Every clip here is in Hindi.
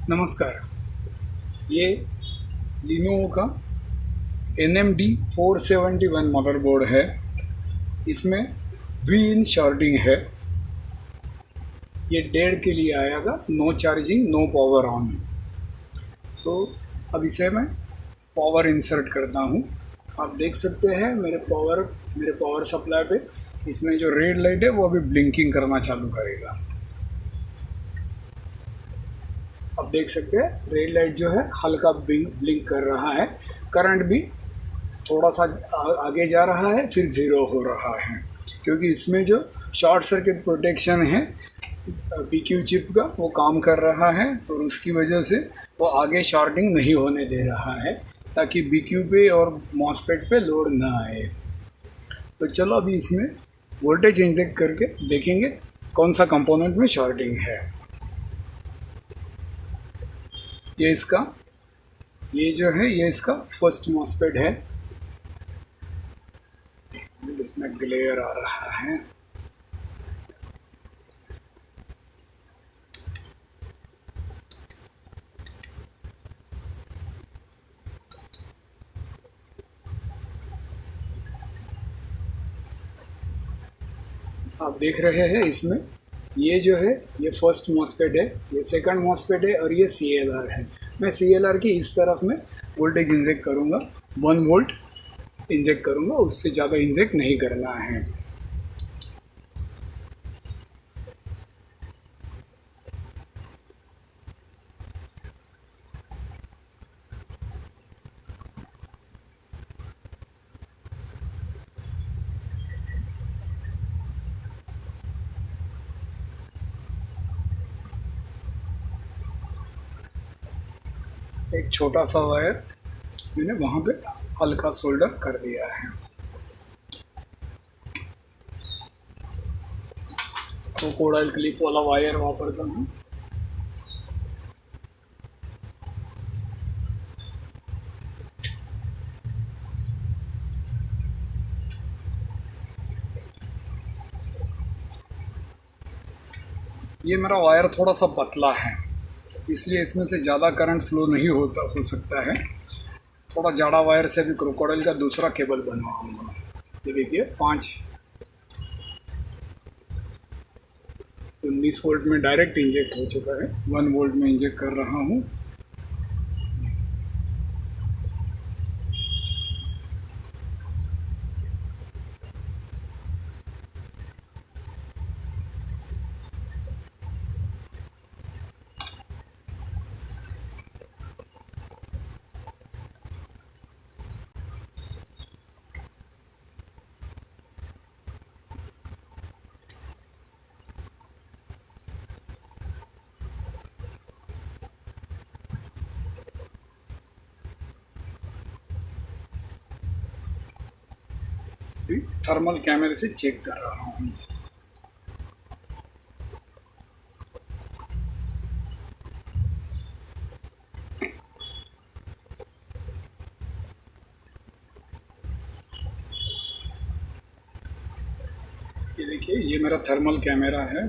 नमस्कार। ये लिनोवो का NMD 471 मदरबोर्ड है। इसमें वी इन शॉर्टिंग है। ये 1.5 के लिए आएगा, no charging no power on. तो अब इसे मैं पावर इंसर्ट करता हूँ। आप देख सकते हैं मेरे पावर सप्लाई पे इसमें जो रेड लाइट है वो अभी ब्लिंकिंग करना चालू करेगा। अब देख सकते हैं रेड लाइट जो है हल्का ब्लिंक कर रहा है। करंट भी थोड़ा सा आगे जा रहा है, फिर ज़ीरो हो रहा है, क्योंकि इसमें जो शॉर्ट सर्किट प्रोटेक्शन है PQ चिप का वो काम कर रहा है और उसकी वजह से वो आगे शॉर्टिंग नहीं होने दे रहा है, ताकि BQ पे और मॉसफेट पे लोड ना आए। तो चलो अभी इसमें वोल्टेज इंजेक्ट करके देखेंगे कौन सा कंपोनेंट में शॉर्टिंग है। ये जो है ये इसका फर्स्ट मॉसफेट है। इसमें ग्लेयर आ रहा है। आप देख रहे हैं इसमें ये जो है ये फर्स्ट मॉसफेट है, ये सेकंड मॉसफेट है और ये CLR है। मैं CLR की इस तरफ में वोल्टेज इंजेक्ट करूँगा, 1 वोल्ट इंजेक्ट करूँगा, उससे ज़्यादा इंजेक्ट नहीं करना है। एक छोटा सा वायर मैंने वहाँ पे हल्का सोल्डर कर दिया है। क्रोकोडाइल क्लिप वाला वायर वापरता हूँ। ये मेरा वायर थोड़ा सा पतला है, इसलिए इसमें से ज़्यादा करंट फ्लो नहीं हो सकता है। थोड़ा जाड़ा वायर से भी क्रोकोडाइल का दूसरा केबल बनवाऊंगा। ये देखिए 19 वोल्ट में डायरेक्ट इंजेक्ट हो चुका है, 1 वोल्ट में इंजेक्ट कर रहा हूँ। थर्मल कैमरे से चेक कर रहा हूँ। ये देखिए ये मेरा थर्मल कैमरा है।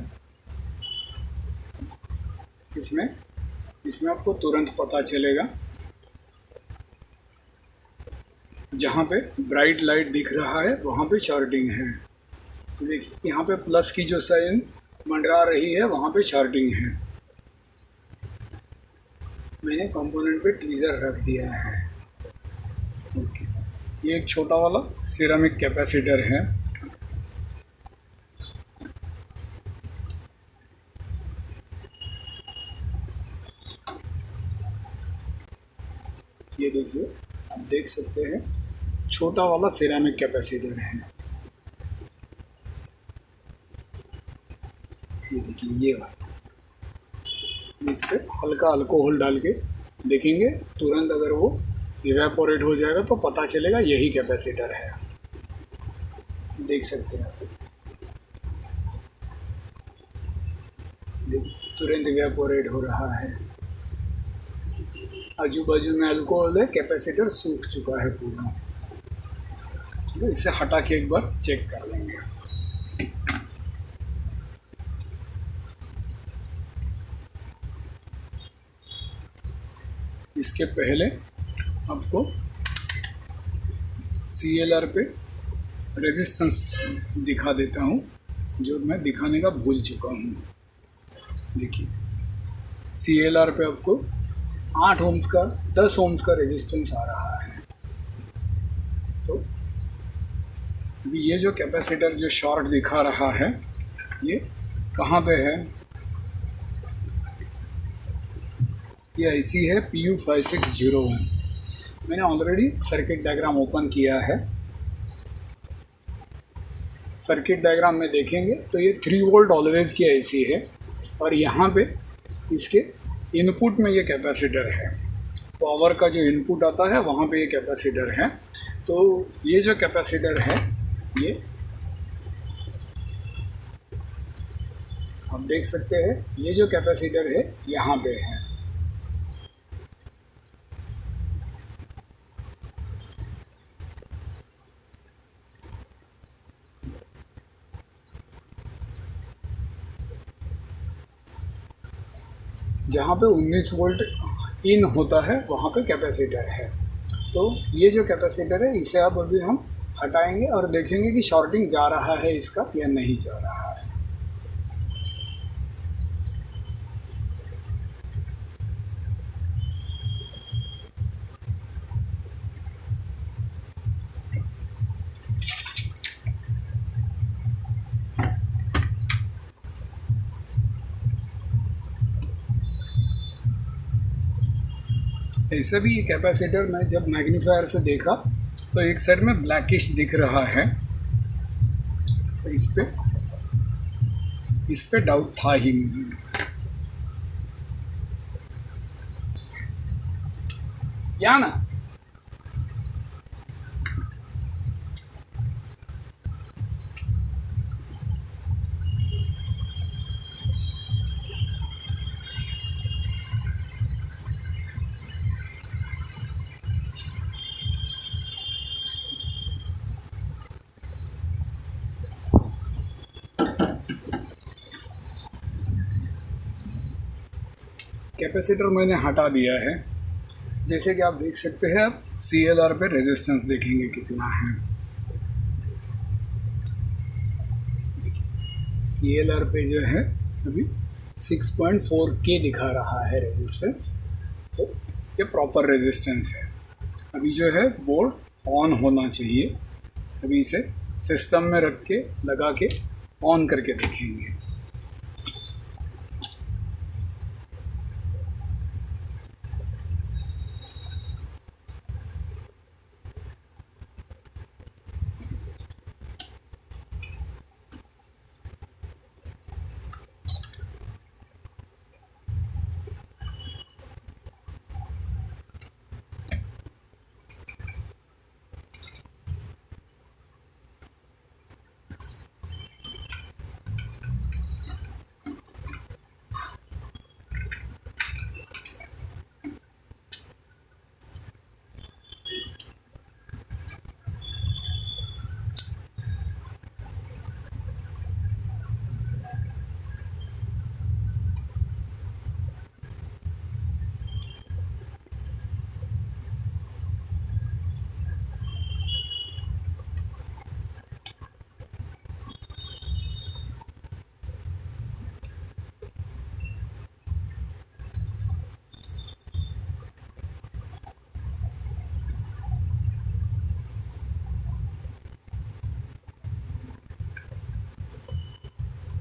इसमें आपको तुरंत पता चलेगा, जहाँ पे ब्राइट लाइट दिख रहा है वहाँ पे शॉर्टिंग है। देखिए यहाँ पे प्लस की जो साइन मंडरा रही है वहाँ पे शॉर्टिंग है। मैंने कंपोनेंट पे ट्रिगर रख दिया है। ओके, ये एक छोटा वाला सिरेमिक कैपेसिटर है। ये देखिए आप देख सकते हैं छोटा वाला सिरेमिक कैपेसिटर है। ये देखिए ये वाला, इस पर हल्का अल्कोहल डाल के देखेंगे, तुरंत अगर वो इवेपोरेट हो जाएगा तो पता चलेगा यही कैपेसिटर है। देख सकते हैं आप, तुरंत इवेपोरेट हो रहा है। आजू बाजू में अल्कोहल है, कैपेसिटर सूख चुका है पूरा। ठीक है, इसे हटा के एक बार चेक कर लेंगे। इसके पहले आपको CLR पे रेजिस्टेंस दिखा देता हूँ, जो मैं दिखाने का भूल चुका हूँ। देखिए CLR पे आपको 8 ओम्स का 10 ओम्स का रेजिस्टेंस आ रहा है। तो अभी ये जो कैपेसिटर जो शॉर्ट दिखा रहा है, ये कहाँ पे है? ये IC है PU5601। मैंने ऑलरेडी सर्किट डायग्राम ओपन किया है। सर्किट डायग्राम में देखेंगे तो ये 3 वोल्ट ऑलवेज की IC है, और यहाँ पे इसके इनपुट में ये कैपेसिटर है। पावर का जो इनपुट आता है वहाँ पे ये कैपेसिटर है। तो ये जो कैपेसिटर है, ये आप देख सकते हैं, ये जो कैपेसिटर है यहाँ पे है। जहाँ पे 19 वोल्ट इन होता है वहाँ पे कैपेसिटर है। तो ये जो कैपेसिटर है, इसे अब अभी हम हटाएंगे और देखेंगे कि शॉर्टिंग जा रहा है इसका या नहीं जा रहा है। ऐसे भी ये कैपेसिटर में जब मैग्नीफायर से देखा तो एक साइड में ब्लैकिश दिख रहा है। तो इस पे डाउट था ही मुझे। या ना कैपेसिटर मैंने हटा दिया है। जैसे कि आप देख सकते हैं, आप CLR पे रेजिस्टेंस देखेंगे कितना है। CLR पे जो है अभी 6.4K दिखा रहा है रेजिस्टेंस। तो ये प्रॉपर रेजिस्टेंस है। अभी जो है बोर्ड ऑन होना चाहिए। अभी इसे सिस्टम में रख के लगा के ऑन करके देखेंगे।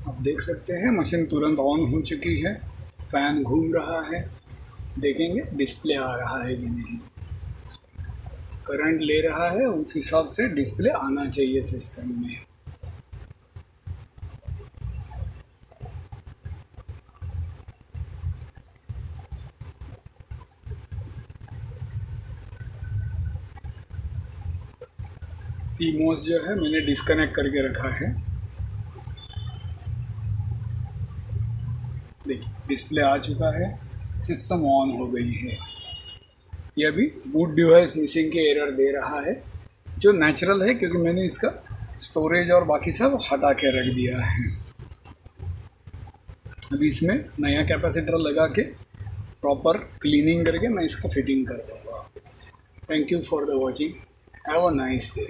आप देख सकते हैं मशीन तुरंत ऑन हो चुकी है। फैन घूम रहा है। देखेंगे डिस्प्ले आ रहा है कि नहीं। करंट ले रहा है, उस हिसाब से डिस्प्ले आना चाहिए सिस्टम में। CMOS जो है मैंने डिस्कनेक्ट करके रखा है। देखिए डिस्प्ले आ चुका है, सिस्टम ऑन हो गई है। ये अभी बूट डिवाइस मिसिंग के एरर दे रहा है, जो नेचुरल है क्योंकि मैंने इसका स्टोरेज और बाकी सब हटा के रख दिया है। अभी इसमें नया कैपेसिटर लगा के प्रॉपर क्लीनिंग करके मैं इसका फिटिंग कर दूँगा। Thank you for the watching, have a nice day.